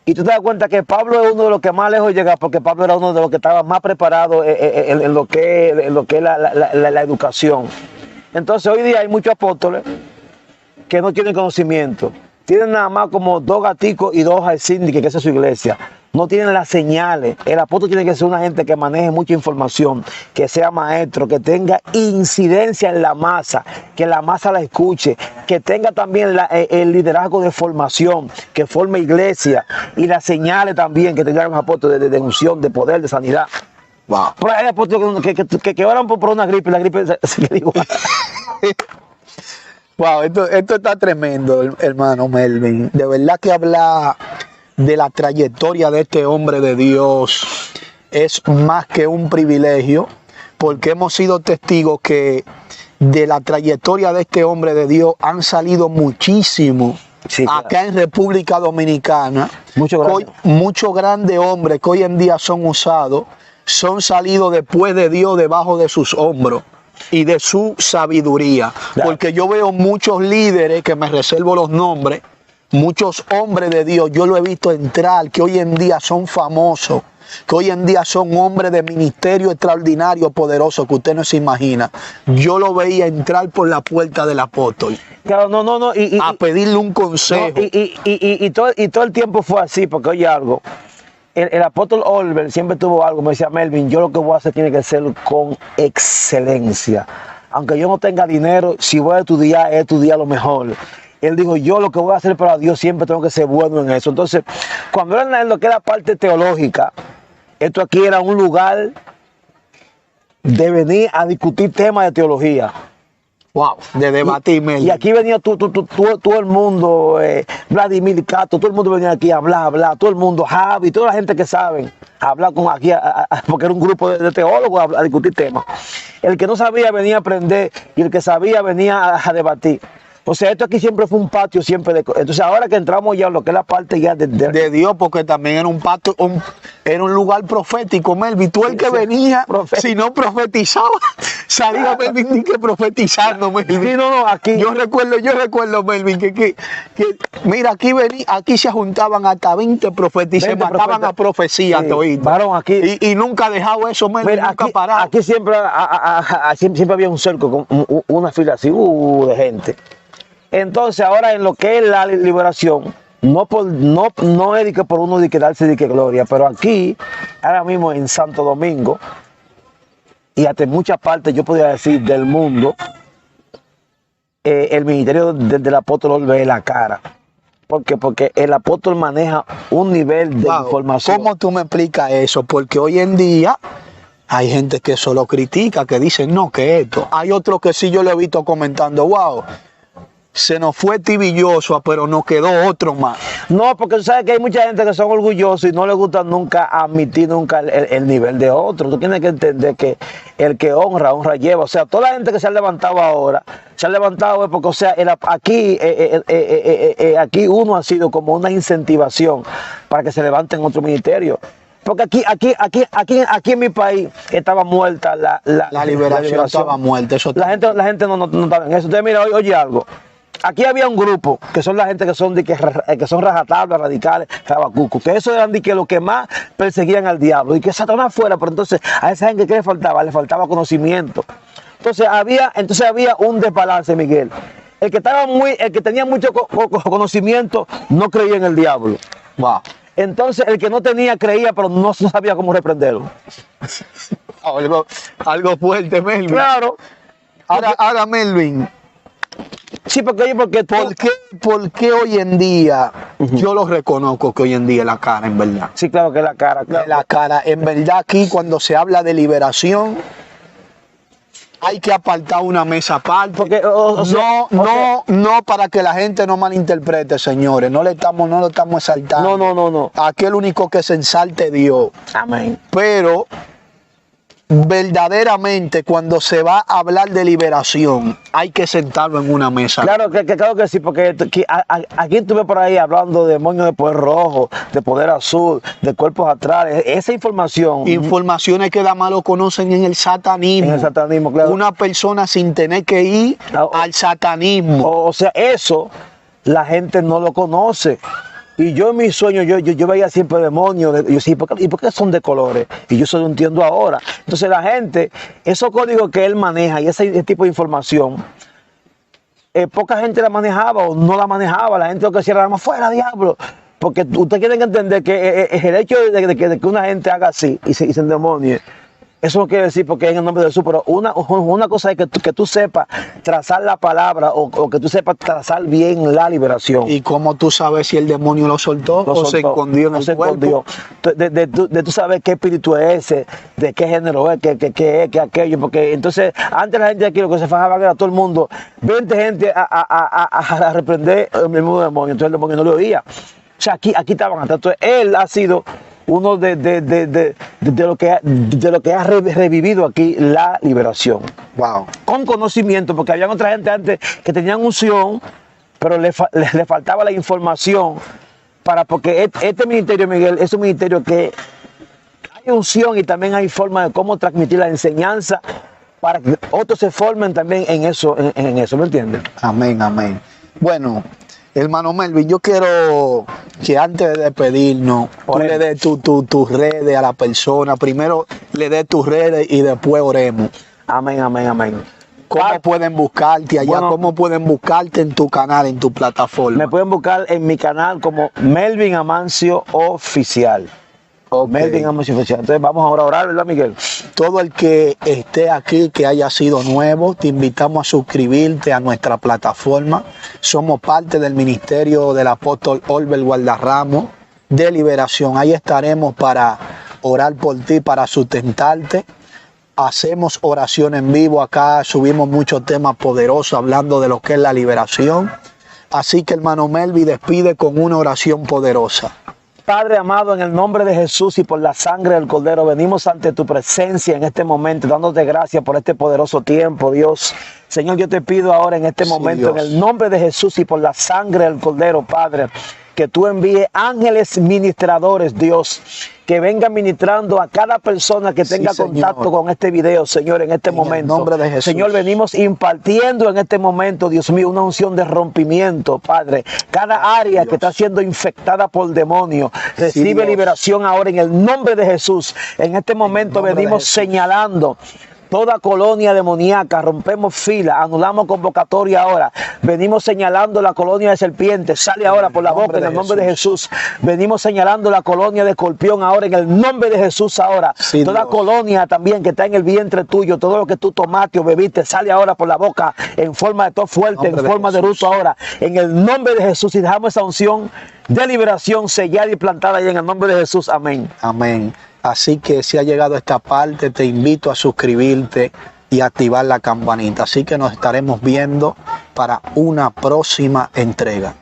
Y tú te das cuenta que Pablo es uno de los que más lejos llega, porque Pablo era uno de los que estaba más preparado en lo que es la educación. Entonces hoy día hay muchos apóstoles que no tienen conocimiento. Tienen nada más como 2 gaticos y 2 síndiques, que esa es su iglesia. No tienen las señales. El apóstol tiene que ser una gente que maneje mucha información, que sea maestro, que tenga incidencia en la masa, que la masa la escuche, que tenga también el liderazgo de formación, que forme iglesia y las señales también que tengan los apóstoles de unción, de poder, de sanidad. Wow. Pero hay apóstoles que oran por una gripe y la gripe se queda igual. Wow, esto está tremendo, hermano Melvin. De verdad que hablar de la trayectoria de este hombre de Dios es más que un privilegio, porque hemos sido testigos que de la trayectoria de este hombre de Dios han salido muchísimos. Sí, claro. Acá en República Dominicana, muchos grandes hombres que hoy en día son usados, son salidos después de Dios debajo de sus hombros y de su sabiduría. Claro. Porque yo veo muchos líderes, que me reservo los nombres, muchos hombres de Dios, yo lo he visto entrar, que hoy en día son famosos, que hoy en día son hombres de ministerio extraordinario, poderoso, que usted no se imagina. Yo lo veía entrar por la puerta del apóstol. Claro, a pedirle un consejo. Y todo el tiempo fue así, porque oye algo. El apóstol Olver siempre tuvo algo, me decía Melvin, yo lo que voy a hacer tiene que ser con excelencia. Aunque yo no tenga dinero, si voy a estudiar lo mejor. Él dijo, yo lo que voy a hacer para Dios siempre tengo que ser bueno en eso. Entonces, cuando era en lo que era parte teológica, esto aquí era un lugar de venir a discutir temas de teología. Wow, de debatir, Melvin. Y aquí venía todo el mundo, Vladimir Cato, todo el mundo venía aquí a hablar, todo el mundo, Javi, toda la gente que saben, a hablar con aquí, porque era un grupo de teólogos a discutir temas. El que no sabía venía a aprender y el que sabía venía a debatir. O sea, esto aquí siempre fue un patio, entonces ahora que entramos ya en lo que es la parte ya de Dios, porque también era un patio, era un lugar profético, Melvin. Tú el que venía, si no profetizaba, salía Melvin ni que profetizando, Melvin. Sí, no, aquí. Yo recuerdo, Melvin, que mira, aquí se juntaban hasta 20 profetas y se mataban a profecía, sí, varón, aquí. Y nunca ha dejado eso, Melvin, mira, nunca ha parado. Aquí siempre había un cerco con una fila así de gente. Entonces ahora en lo que es la liberación, no es de que por uno de que darse de que gloria, pero aquí, ahora mismo en Santo Domingo, y hasta en muchas partes, yo podría decir, del mundo, el ministerio del apóstol ve la cara. ¿Por qué? Porque el apóstol maneja un nivel de información. ¿Cómo tú me explicas eso? Porque hoy en día hay gente que solo critica, que dicen no, que esto. Hay otros que sí yo lo he visto comentando, wow, se nos fue Tibilloso, pero nos quedó otro más. No, porque tú sabes que hay mucha gente que son orgullosos y no les gusta nunca admitir nunca el nivel de otro. Tú tienes que entender que el que honra lleva. O sea, toda la gente que se ha levantado ahora, se ha levantado porque, o sea, aquí uno ha sido como una incentivación para que se levanten otro ministerio. Porque aquí en mi país estaba muerta la liberación estaba muerta. Eso la gente no estaba en eso. Entonces, mira, oye algo. Aquí había un grupo que son la gente que son rajatablas, radicales, rabacucos, que eso eran de que lo que más perseguían al diablo y que Satanás fuera, pero entonces a esa gente que le faltaba conocimiento. Entonces había un desbalance, Miguel. El que tenía mucho conocimiento no creía en el diablo. Wow. Entonces el que no tenía creía, pero no sabía cómo reprenderlo. Algo fuerte, Melvin. Claro. Ahora Melvin. Sí, ¿Por qué hoy en día, yo lo reconozco que hoy en día es la cara, en verdad? Sí, claro que es la cara. Claro. La cara, en verdad aquí cuando se habla de liberación, hay que apartar una mesa aparte. Porque, no para que la gente no malinterprete, señores. No lo estamos exaltando. No. Aquí el único que se exalte es Dios. Amén. Pero verdaderamente cuando se va a hablar de liberación hay que sentarlo en una mesa. Claro que sí, porque aquí estuve por ahí hablando de demonios de poder rojo, de poder azul, de cuerpos astrales. Esa informaciones que más lo conocen en el satanismo. En el satanismo, claro. Una persona sin tener que ir al satanismo. O sea, eso la gente no lo conoce. Y yo en mis sueños, yo veía siempre demonios. Yo sí, ¿y por qué son de colores? Y yo eso lo entiendo ahora. Entonces la gente, esos códigos que él maneja y ese tipo de información, poca gente la manejaba o no la manejaba. La gente lo que hacía era más fuera, diablo. Porque ustedes tienen que entender que el hecho de que una gente haga así y se endemonie, eso no quiere decir porque es en el nombre de Jesús, pero una cosa es que tú sepas trazar la palabra o que tú sepas trazar bien la liberación. ¿Y cómo tú sabes si el demonio lo soltó o se escondió en el cuerpo? De tú sabes qué espíritu es ese, de qué género es, qué aquello, porque entonces antes la gente aquí lo que se fajaba era todo el mundo, 20 gente a reprender el mismo demonio, entonces el demonio no lo oía. O sea, aquí estaban hasta. Entonces él ha sido uno de lo que ha revivido aquí la liberación. Wow. Con conocimiento, porque había otra gente antes que tenían unción, pero le faltaba la información porque este ministerio, Miguel, es un ministerio que hay unción y también hay forma de cómo transmitir la enseñanza para que otros se formen también en eso, ¿me entiendes? Amén. Bueno, hermano Melvin, yo quiero que antes de despedirnos, tú le des tus redes a la persona. Primero le des tus redes y después oremos. Amén. ¿Cómo pueden buscarte allá? Bueno, ¿cómo pueden buscarte en tu canal, en tu plataforma? Me pueden buscar en mi canal como Melvin Amancio Oficial. Okay. Melvin Amancio Oficial. Entonces vamos ahora a orar, ¿verdad, Miguel? Todo el que esté aquí, que haya sido nuevo, te invitamos a suscribirte a nuestra plataforma. Somos parte del ministerio del apóstol Olbert Gualdarramo de Liberación. Ahí estaremos para orar por ti, para sustentarte. hacemos oración en vivo acá, subimos muchos temas poderosos hablando de lo que es la liberación. Así que hermano Melvin despide con una oración poderosa. Padre amado, en el nombre de Jesús y por la sangre del Cordero, venimos ante tu presencia en este momento, dándote gracias por este poderoso tiempo, Dios. Señor, yo te pido ahora en este momento, Dios, en el nombre de Jesús y por la sangre del Cordero, Padre, que tú envíes ángeles ministradores, Dios, que vengan ministrando a cada persona que tenga contacto con este video, Señor, en este momento. En el nombre de Jesús. Señor, venimos impartiendo en este momento, Dios mío, una unción de rompimiento, Padre. Cada área que está siendo infectada por demonios, recibe liberación ahora en el nombre de Jesús. En este momento venimos señalando toda colonia demoníaca, rompemos fila, anulamos convocatoria ahora. Venimos señalando la colonia de serpientes, sale ahora por la boca en el nombre de Jesús. Venimos señalando la colonia de escorpión ahora en el nombre de Jesús ahora. Toda colonia también que está en el vientre tuyo, todo lo que tú tomaste o bebiste, sale ahora por la boca en forma de tos fuerte, en forma de ruto ahora. En el nombre de Jesús, y dejamos esa unción de liberación sellada y plantada ahí en el nombre de Jesús. Amén. Amén. Así que si ha llegado a esta parte, te invito a suscribirte y activar la campanita. Así que nos estaremos viendo para una próxima entrega.